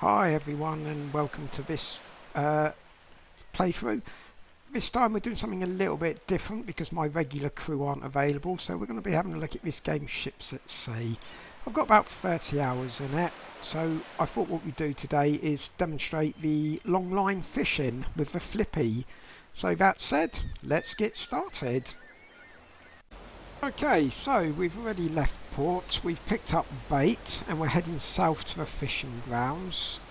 Hi everyone and welcome to this playthrough. This time we're doing something a little bit different because my regular crew aren't available, so we're going to be having a look at this game Ships at Sea. I've got about 30 hours in it, so I thought what we do today is demonstrate the longline fishing with the Flippy. So that said, let's get started. Okay, so we've already left port, we've picked up bait and we're heading south to the fishing grounds.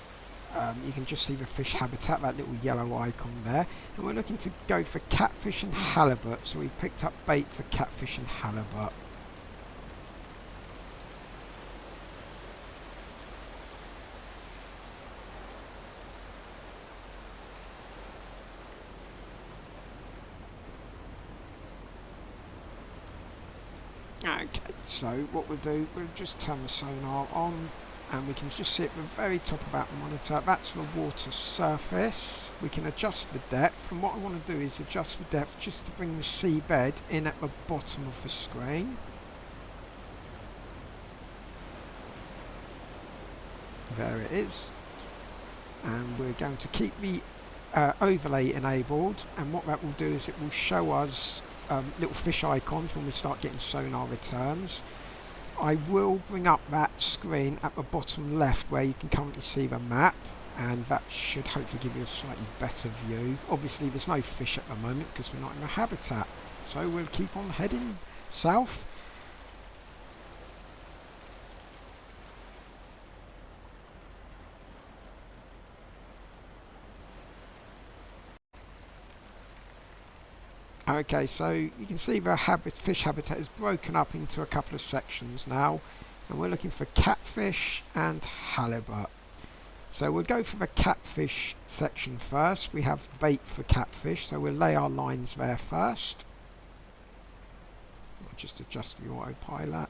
You can just see the fish habitat, that little yellow icon there, and we're looking to go for catfish and halibut, so we've picked up bait for catfish and halibut. Okay, so what we'll do, we'll just turn the sonar on and we can just see at the very top of that monitor, that's the water surface. We can adjust the depth, and what I want to do is adjust the depth just to bring the seabed in at the bottom of the screen. There it is. And we're going to keep the overlay enabled, and what that will do is it will show us little fish icons when we start getting sonar returns. I will bring up that screen at the bottom left where you can currently see the map, and that should hopefully give you a slightly better view. Obviously there's no fish at the moment because we're not in the habitat, so we'll keep on heading south. Okay, so you can see the fish habitat is broken up into a couple of sections now, and we're looking for catfish and halibut. So we'll go for the catfish section first. We have bait for catfish, so we'll lay our lines there first. I'll just adjust the autopilot.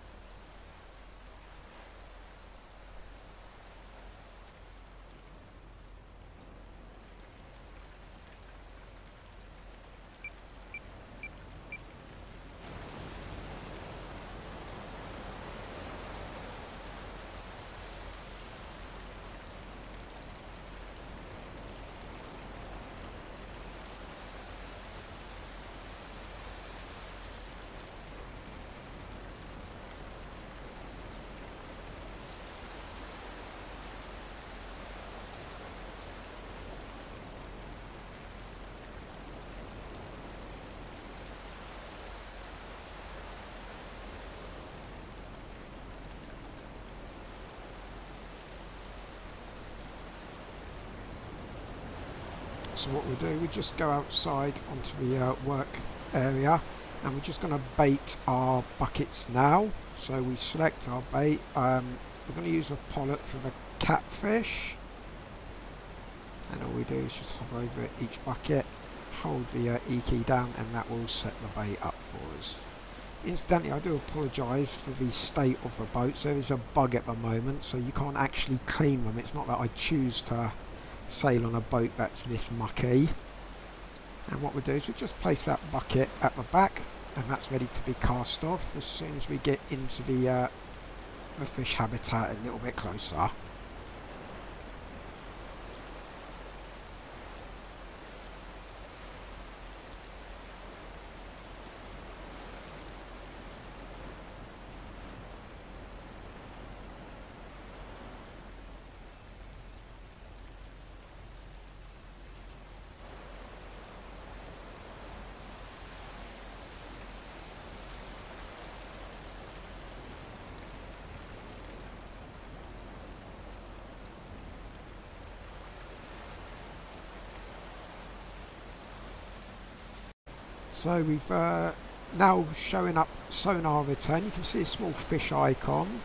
So what we'll do, we just go outside onto the work area, and we're just going to bait our buckets now. So we select our bait. We're going to use a pollock for the catfish, and all we do is just hover over each bucket, hold the E key down, and that will set the bait up for us. Incidentally, I do apologise for the state of the boats. There is a bug at the moment, so you can't actually clean them. It's not that I choose to sail on a boat that's this mucky. And what we do is we just place that bucket at the back, and that's ready to be cast off as soon as we get into the fish habitat a little bit closer. So we've now showing up sonar return. You can see a small fish icon,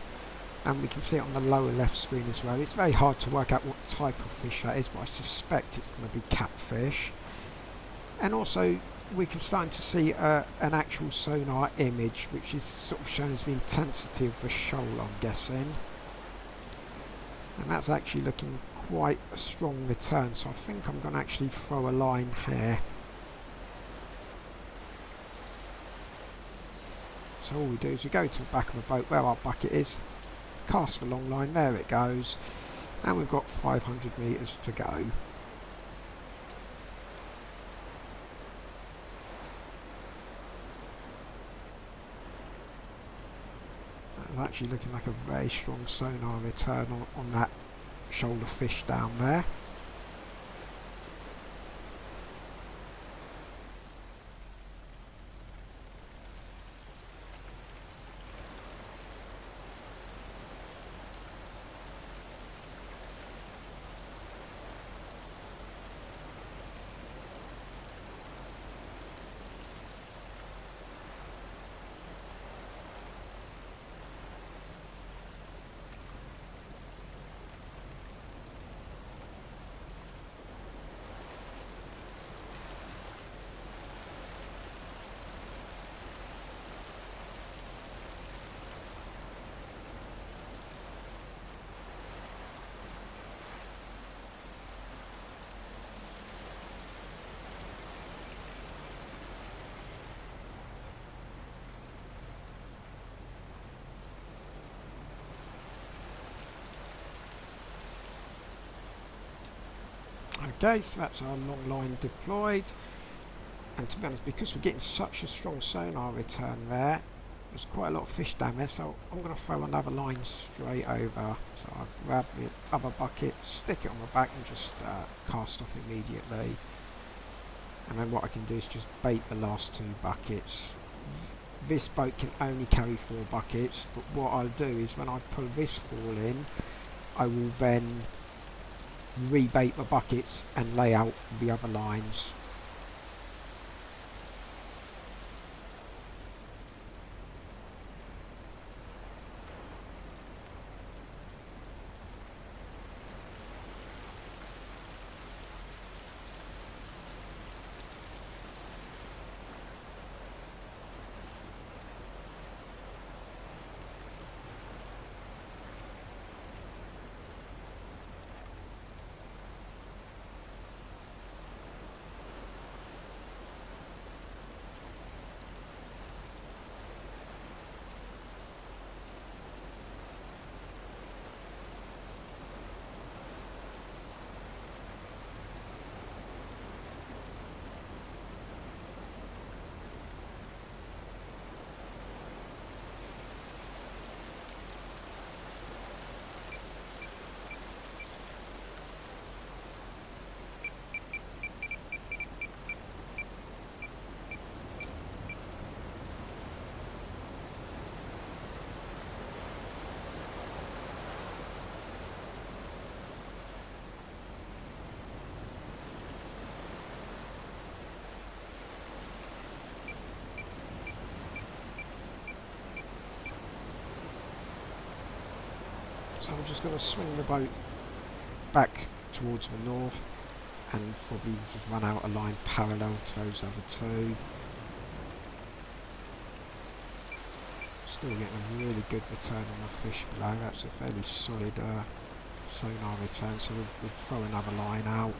and we can see it on the lower left screen as well. It's very hard to work out what type of fish that is, but I suspect it's going to be catfish. And also we can start to see an actual sonar image, which is sort of shown as the intensity of the shoal, I'm guessing. And that's actually looking quite a strong return, so I think I'm going to actually throw a line here. So all we do is we go to the back of the boat where our bucket is, cast the long line, there it goes, And we've got 500 metres to go. That's actually looking like a very strong sonar return on that shoulder fish down there. Okay, so that's our long line deployed, and to be honest, because we're getting such a strong sonar return there, there's quite a lot of fish down there, so I'm going to throw another line straight over. So I'll grab the other bucket, stick it on my back and just cast off immediately, and then what I can do is just bait the last 2 buckets. This boat can only carry 4 buckets, but what I'll do is when I pull this haul in, I will then rebait my buckets and lay out the other lines. So I'm just going to swing the boat back towards the north and probably just run out a line parallel to those other 2. Still getting a really good return on the fish below. That's a fairly solid sonar return, so we'll throw another line out.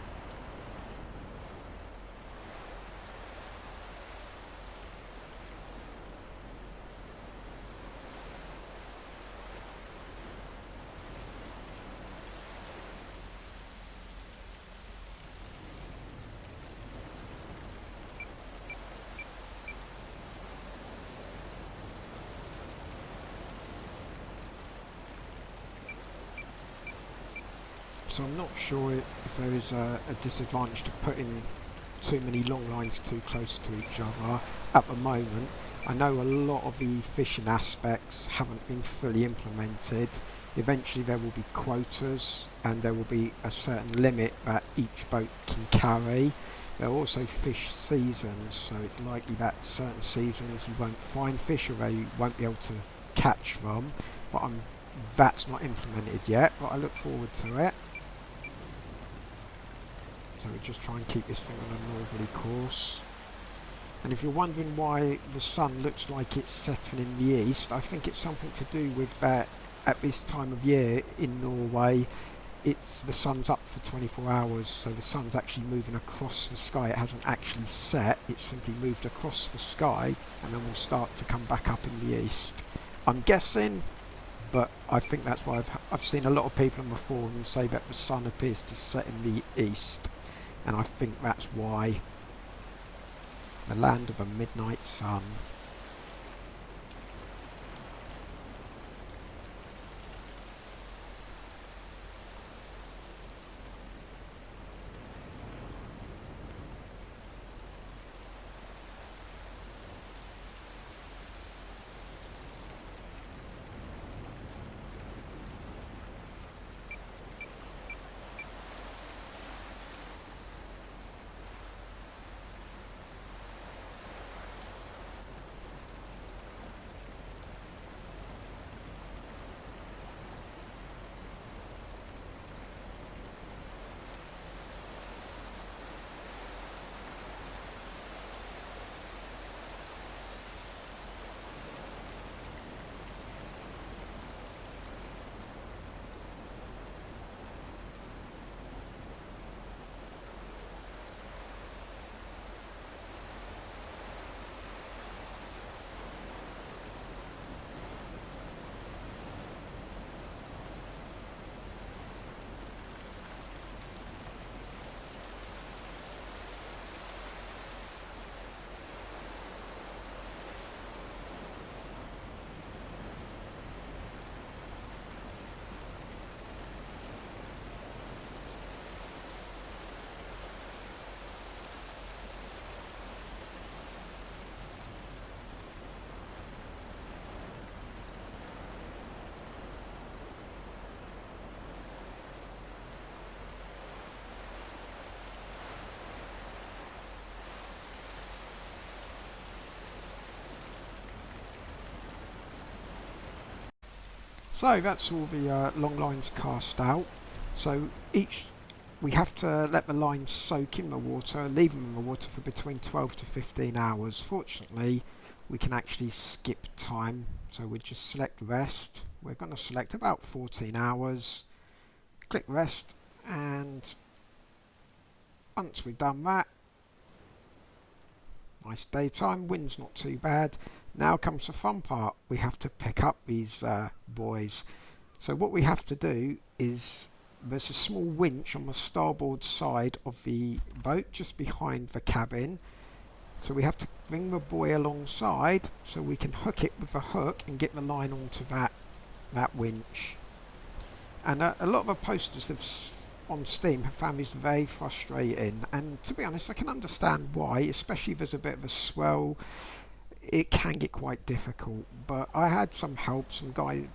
So I'm not sure if there is a disadvantage to putting too many long lines too close to each other at the moment. I know a lot of the fishing aspects haven't been fully implemented. Eventually there will be quotas and there will be a certain limit that each boat can carry. There are also fish seasons, so it's likely that certain seasons you won't find fish or you won't be able to catch them, but that's not implemented yet, but I look forward to it. So we just try and keep this thing on a northerly course. And if you're wondering why the sun looks like it's setting in the east, I think it's something to do with that at this time of year in Norway, the sun's up for 24 hours, so the sun's actually moving across the sky. It hasn't actually set, it's simply moved across the sky and then will start to come back up in the east. I'm guessing but I think that's why I've seen a lot of people on the forum say that the sun appears to set in the east, and I think that's why. The land of a midnight sun. So that's all the long lines cast out. So each we have to let the lines soak in the water, leave them in the water for between 12 to 15 hours. Fortunately, we can actually skip time, so we just select rest. We're going to select about 14 hours, click rest, and once we've done that, nice daytime, wind's not too bad. Now comes the fun part. We have to pick up these boys. So what we have to do is, there's a small winch on the starboard side of the boat just behind the cabin. So we have to bring the buoy alongside so we can hook it with a hook and get the line onto that winch. And a lot of the posters on Steam have found this very frustrating, and to be honest I can understand why, especially if there's a bit of a swell. It can get quite difficult, but I had some help.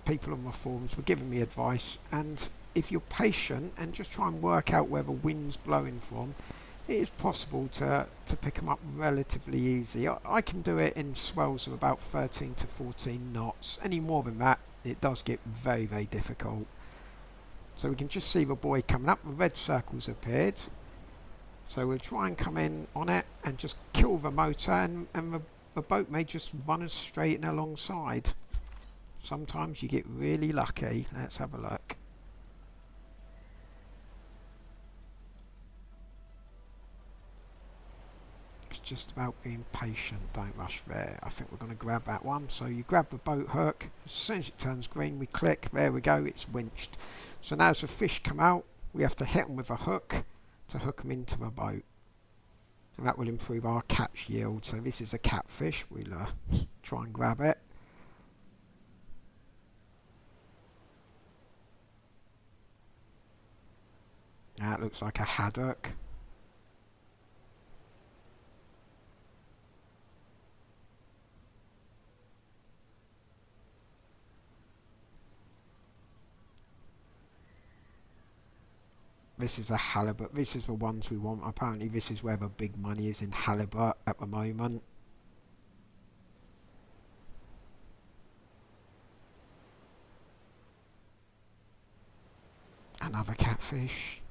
People on my forums were giving me advice, and if you're patient and just try and work out where the wind's blowing from, it is possible to pick them up relatively easy. I can do it in swells of about 13 to 14 knots. Any more than that, it does get very, very difficult. So we can just see the buoy coming up. The red circle's appeared. So we'll try and come in on it and just kill the motor, and the boat may just run us straight in alongside. Sometimes you get really lucky. Let's have a look. It's just about being patient, don't rush there. I think we're going to grab that one. So you grab the boat hook, as soon as it turns green we click, there we go, it's winched. So now as the fish come out, we have to hit them with a hook to hook them into the boat. And that will improve our catch yield. So this is a catfish, we'll try and grab it. That looks like a haddock. This is a halibut. This is the ones we want. Apparently this is where the big money is, in halibut at the moment. Another catfish.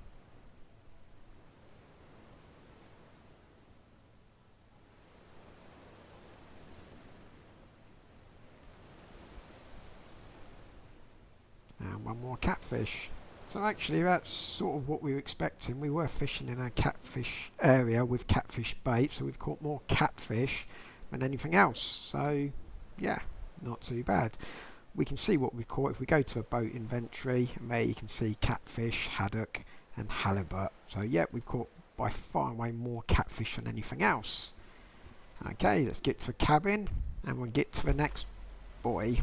And one more catfish. So actually that's sort of what we were expecting. We were fishing in a catfish area with catfish bait, so we've caught more catfish than anything else. So yeah, not too bad. we can see what we caught. If we go to a boat inventory, there you can see catfish, haddock and halibut. So yeah, we've caught by far and away more catfish than anything else. Okay, let's get to a cabin and we'll get to the next buoy.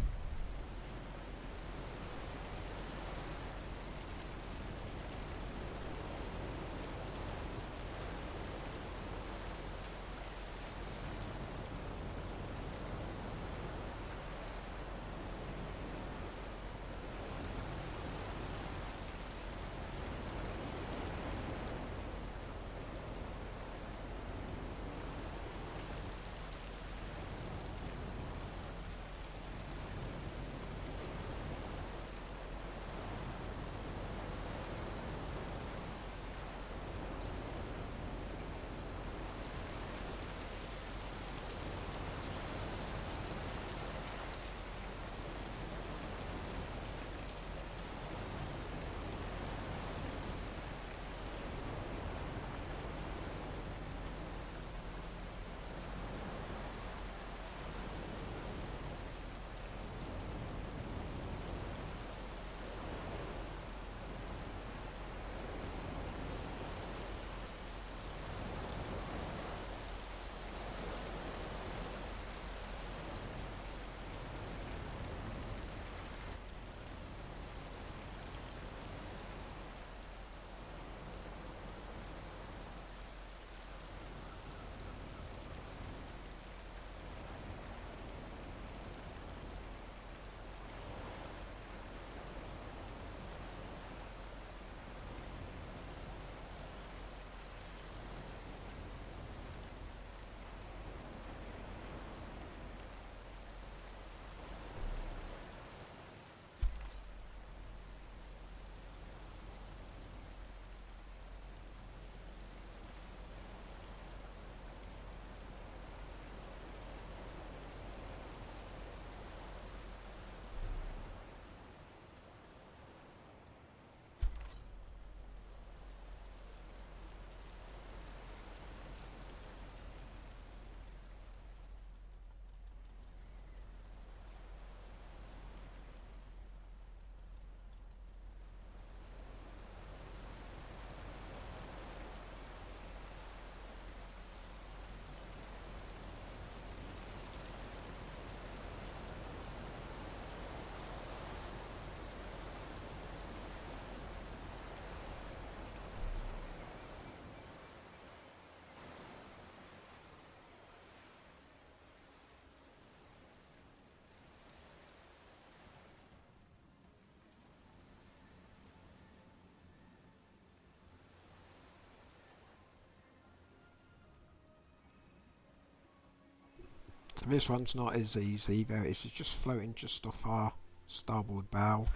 So this one's not as easy. There it is. It's just floating just off our starboard bow,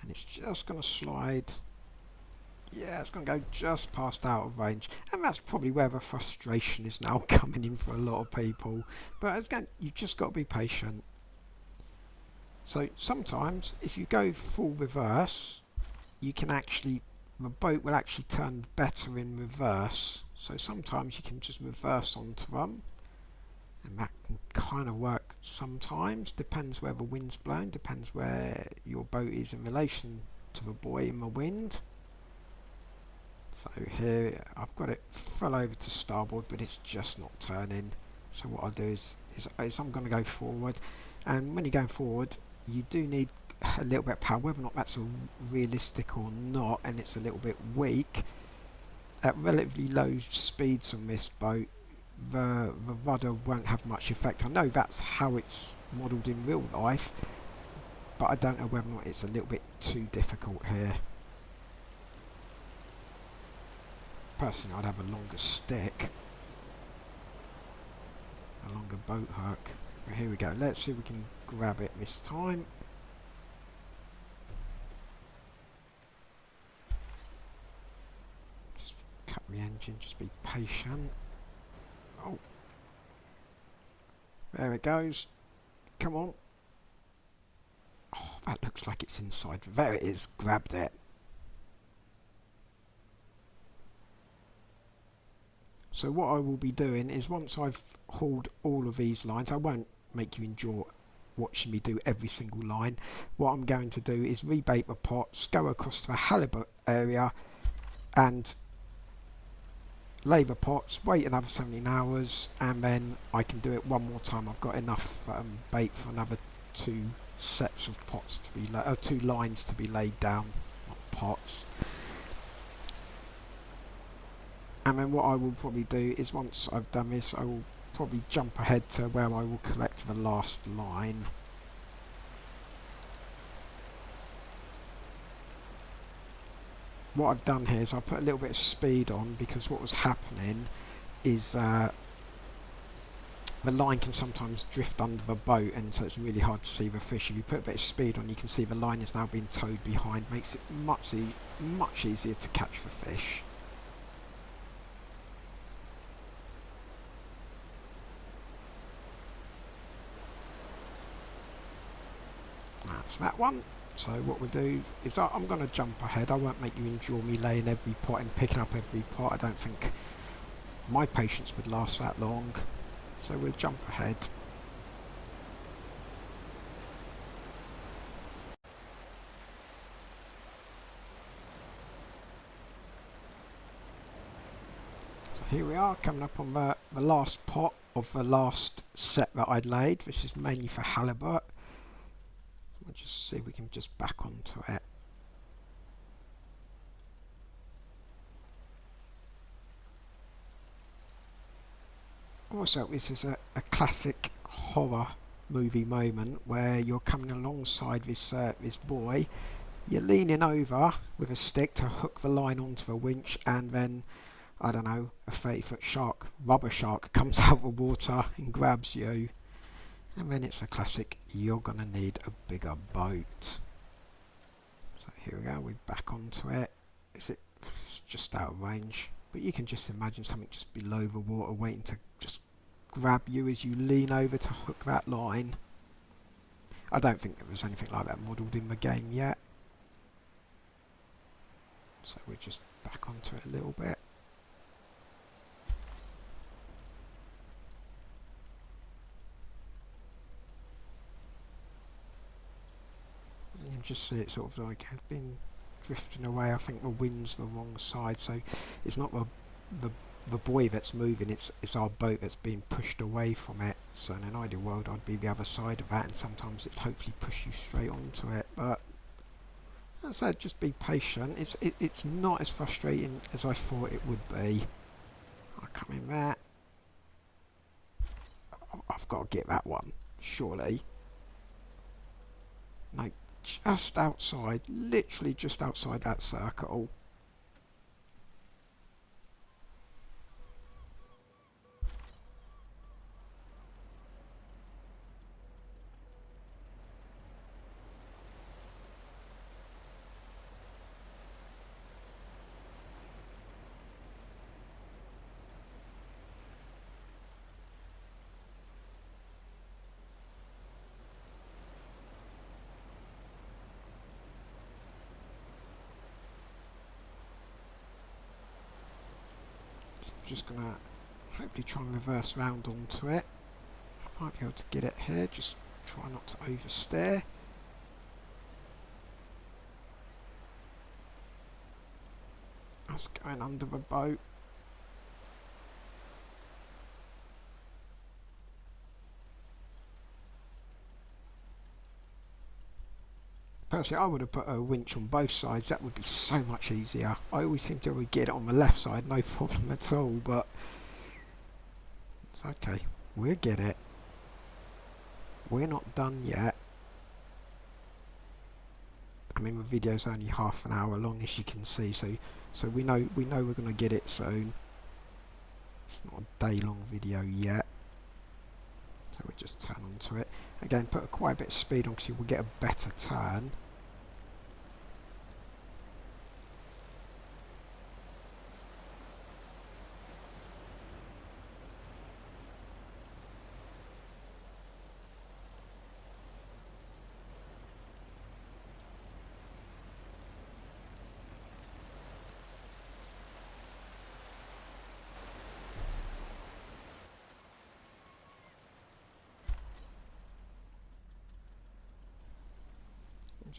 and it's just going to slide. Yeah, it's going to go just past out of range, and that's probably where the frustration is now coming in for a lot of people. But again, you've just got to be patient. So sometimes if you go full reverse, you can actually, the boat will actually turn better in reverse. So sometimes you can just reverse onto them, and that can kind of work sometimes. Depends where the wind's blowing, depends where your boat is in relation to the buoy in the wind. So here I've got it full over to starboard, but it's just not turning. So what I'll do is I'm going to go forward, and when you're going forward you do need a little bit of power, whether or not that's realistic or not, and it's a little bit weak. At relatively low speeds on this boat, the rudder won't have much effect. I know that's how it's modelled in real life, but I don't know whether or not it's a little bit too difficult here. Personally, I'd have a longer stick, a longer boat hook. But here we go. Let's see if we can grab it this time. Just cut the engine, just be patient. Oh, there it goes. Come on. Oh, that looks like it's inside. There it is. Grabbed it. So what I will be doing is, once I've hauled all of these lines, I won't make you endure watching me do every single line. What I'm going to do is rebait the pots, go across to the halibut area and lay the pots, wait another 17 hours, and then I can do it one more time. I've got enough bait for another 2 sets of pots to be 2 lines to be laid down, not pots. And then what I will probably do is, once I've done this, I will probably jump ahead to where I will collect the last line. What I've done here is I put a little bit of speed on, because what was happening is the line can sometimes drift under the boat, and so it's really hard to see the fish. If you put a bit of speed on, you can see the line is now being towed behind, makes it much easier to catch the fish. That's that one. So what we'll do is I'm going to jump ahead. I won't make you endure me laying every pot and picking up every pot. I don't think my patience would last that long. So we'll jump ahead. So here we are, coming up on the last pot of the last set that I laid. This is mainly for halibut. We'll just see if we can just back onto it. Also, this is a classic horror movie moment where you're coming alongside this boy, you're leaning over with a stick to hook the line onto the winch, and then, I don't know, a 30-foot shark, rubber shark, comes out of the water and grabs you. And then it's a classic, you're going to need a bigger boat. So here we go, we're back onto it. It's just out of range. But you can just imagine something just below the water waiting to just grab you as you lean over to hook that line. I don't think there was anything like that modelled in the game yet. So we're just back onto it a little bit. You can just see it sort of like has been drifting away. I think the wind's the wrong side, so it's not the buoy that's moving, it's our boat that's being pushed away from it. So in an ideal world I'd be the other side of that, and sometimes it'd hopefully push you straight onto it. But as I said, just be patient. It's not as frustrating as I thought it would be. I'll come in there. I've got to get that one, surely. No, just outside, literally just outside that circle. So I'm just going to hopefully try and reverse round onto it. I might be able to get it here, just try not to oversteer. That's going under the boat. Personally, I would have put a winch on both sides. That would be so much easier. I always seem to get it on the left side, no problem at all, but it's okay. We'll get it. We're not done yet. I mean, the video's only half an hour long, as you can see, so we know we're going to get it soon. It's not a day-long video yet. So we'll just turn onto it. Again, put quite a bit of speed on because you will get a better turn.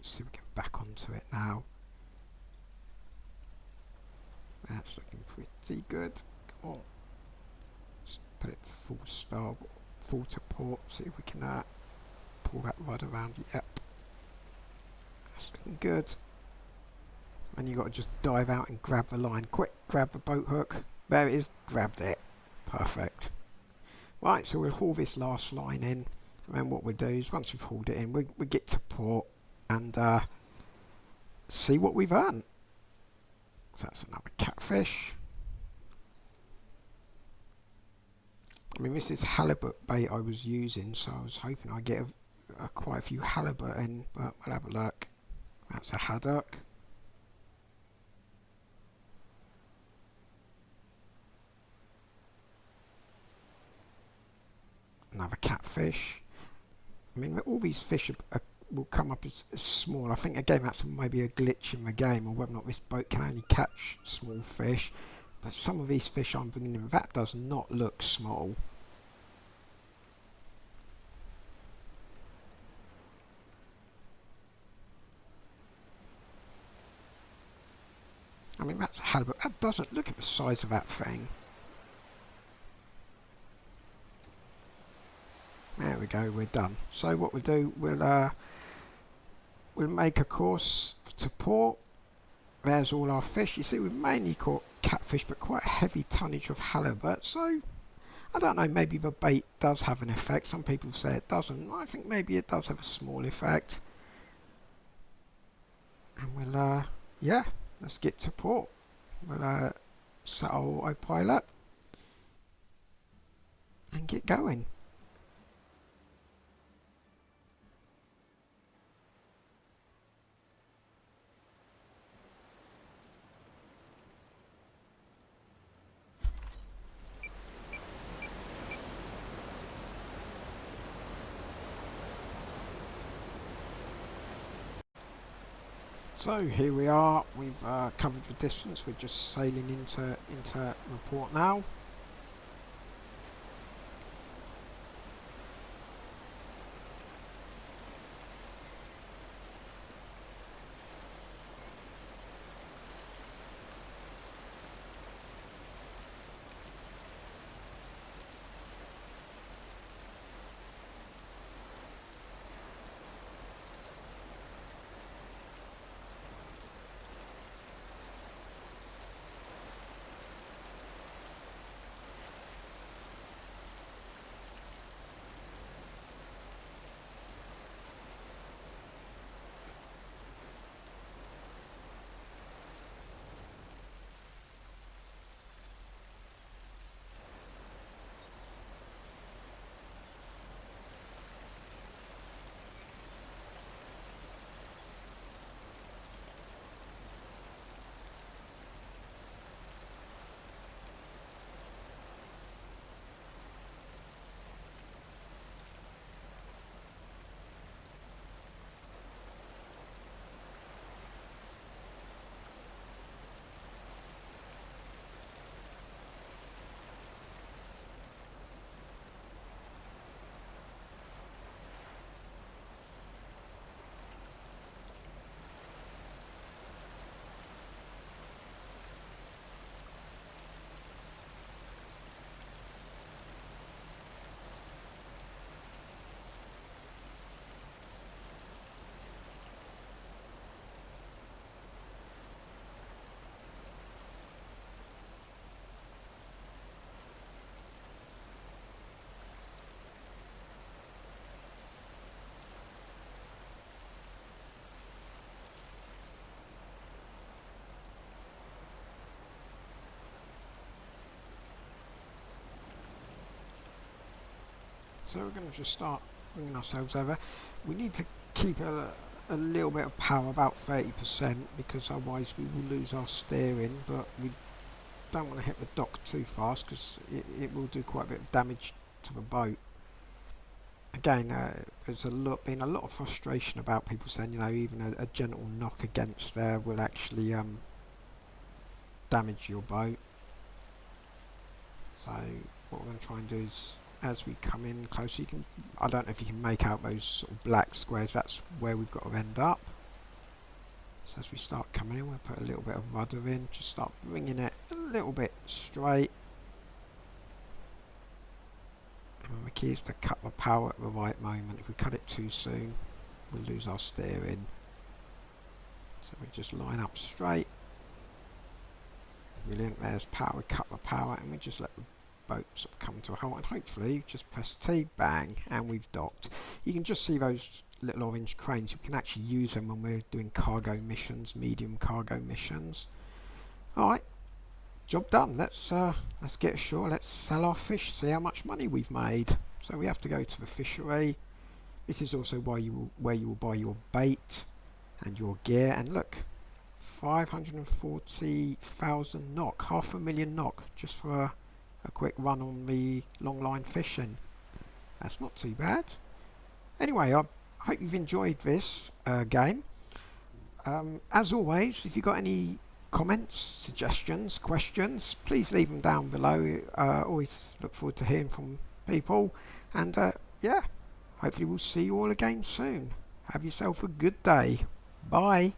see if we can back onto it now. That's looking pretty good. Come on. Just put it full starboard, full to port, see if we can pull that rudder around. Yep. That's looking good. And you got to just dive out and grab the line. Quick, grab the boat hook. There it is. Grabbed it. Perfect. Right, so we'll haul this last line in. And then what we'll do is once we've hauled it in, we get to port and see what we've earned. So that's another catfish. I mean, this is halibut bait I was using, so I was hoping I'd get quite a few halibut in, but we'll have a look. That's a haddock. Another catfish. I mean, all these fish will come up as small. I think again that's maybe a glitch in the game, or whether or not this boat can only catch small fish. But some of these fish I'm bringing in, that does not look small. I mean, that's a halibut. That doesn't look at the size of that thing. There we go, we're done. So what we'll do, we'll make a course to port. There's all our fish. You see, we've mainly caught catfish, but quite a heavy tonnage of halibut. So I don't know, maybe the bait does have an effect. Some people say it doesn't. I think maybe it does have a small effect. And we'll, yeah, let's get to port. We'll set our autopilot and get going. So here we are, we've covered the distance, we're just sailing into report now. So we're going to just start bringing ourselves over. We need to keep a little bit of power, about 30%, because otherwise we will lose our steering, but we don't want to hit the dock too fast because it will do quite a bit of damage to the boat. Again, there's been a lot of frustration about people saying, you know, even a gentle knock against there will actually damage your boat. So what we're going to try and do is, as we come in closer, I don't know if you can make out those sort of black squares, that's where we've got to end up. So as we start coming in, we'll put a little bit of rudder in, just start bringing it a little bit straight. And the key is to cut the power at the right moment. If we cut it too soon, we'll lose our steering. So we just line up straight. Brilliant, there's power, we cut the power, and we just let the boat sort of come to a halt, and hopefully just press T, bang, and we've docked. You can just see those little orange cranes. We can actually use them when we're doing cargo missions, medium cargo missions. Alright, job done. Let's get ashore, let's sell our fish, see how much money we've made. So we have to go to the fishery. This is also where you will buy your bait and your gear, and look, 540,000 knock, 500,000 knock, just for a quick run on the long line fishing. That's not too bad. Anyway, I hope you've enjoyed this game. As always, if you've got any comments, suggestions, questions, please leave them down below. Always look forward to hearing from people, and yeah, hopefully we'll see you all again soon. Have yourself a good day. Bye.